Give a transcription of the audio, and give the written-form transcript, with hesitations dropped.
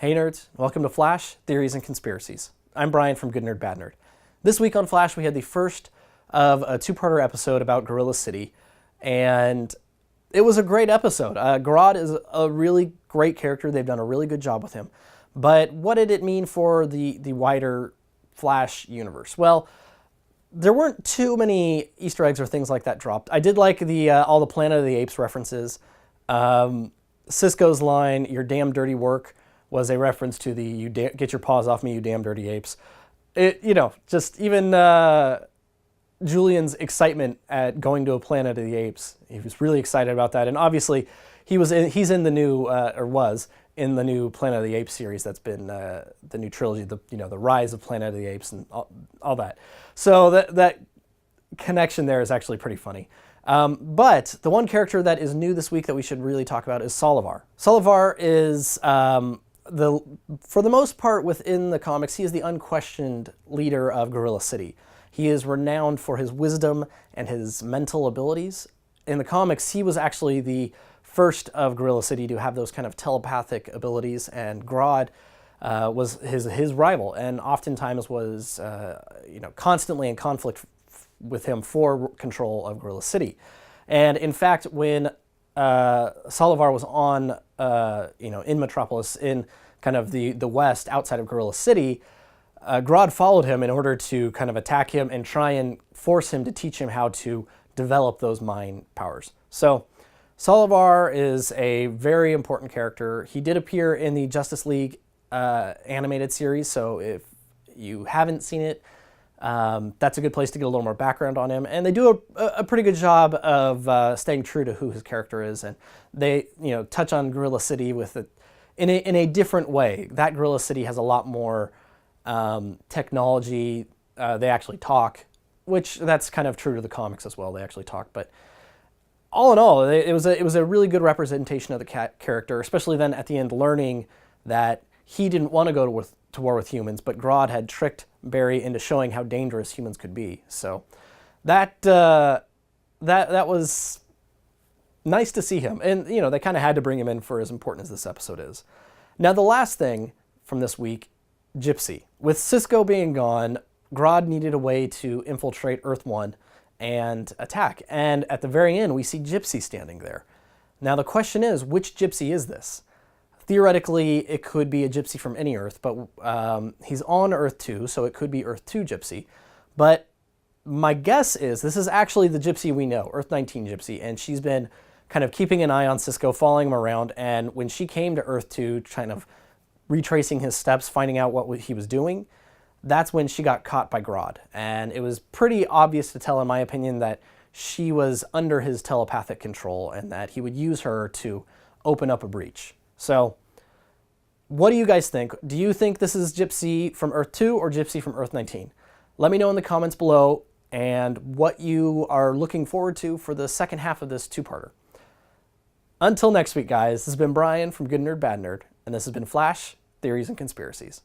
Hey nerds, welcome to Flash, Theories and Conspiracies. I'm Brian from Good Nerd, Bad Nerd. This week on Flash we had the first of a two-parter episode about Gorilla City, and it was a great episode. Grodd is a really great character. They've done a really good job with him. But what did it mean for the wider Flash universe? Well, there weren't too many Easter eggs or things like that dropped. I did like all the Planet of the Apes references. Cisco's line, "Your damn dirty work," was a reference to the "Get your paws off me, you damn dirty apes." Just even Julian's excitement at going to a Planet of the Apes. He was really excited about that, and obviously he's in the new was in the new Planet of the Apes series that's been the new trilogy, the Rise of Planet of the Apes and all that. So that connection there is actually pretty funny. But the one character that is new this week that we should really talk about is Solovar. Solovar is for the most part within the comics, he is the unquestioned leader of Gorilla City. He is renowned for his wisdom and his mental abilities. In the comics, he was actually the first of Gorilla City to have those kind of telepathic abilities, and Grodd was his rival, and oftentimes was constantly in conflict with him for control of Gorilla City. And in fact, when Solovar was on in Metropolis, in kind of the west outside of Gorilla City, Grodd followed him in order to kind of attack him and try and force him to teach him how to develop those mind powers. So Solovar is a very important character. He did appear in the Justice League animated series, so if you haven't seen it, that's a good place to get a little more background on him. And they do a pretty good job of staying true to who his character is, and they touch on Gorilla City with it in a different way. That Gorilla City has a lot more technology. They actually talk, which that's kind of true to the comics as well. They actually talk, but all in all, it was a really good representation of the character, especially then at the end learning that he didn't want to go to war with humans, but Grodd had tricked Barry into showing how dangerous humans could be. So that was nice to see him, and they kind of had to bring him in for as important as this episode is. Now the last thing from this week, Gypsy. With Cisco being gone, Grodd needed a way to infiltrate Earth-1 and attack. And at the very end, we see Gypsy standing there. Now the question is, which Gypsy is this? Theoretically, it could be a Gypsy from any Earth, but he's on Earth 2, so it could be Earth 2 Gypsy. But my guess is this is actually the Gypsy we know, Earth 19 Gypsy, and she's been kind of keeping an eye on Cisco, following him around, and when she came to Earth 2, kind of retracing his steps, finding out what he was doing, that's when she got caught by Grodd. And it was pretty obvious to tell, in my opinion, that she was under his telepathic control and that he would use her to open up a breach. So, what do you guys think? Do you think this is Gypsy from Earth 2 or Gypsy from Earth 19? Let me know in the comments below and what you are looking forward to for the second half of this two-parter. Until next week, guys, this has been Brian from Good Nerd, Bad Nerd, and this has been Flash, Theories and Conspiracies.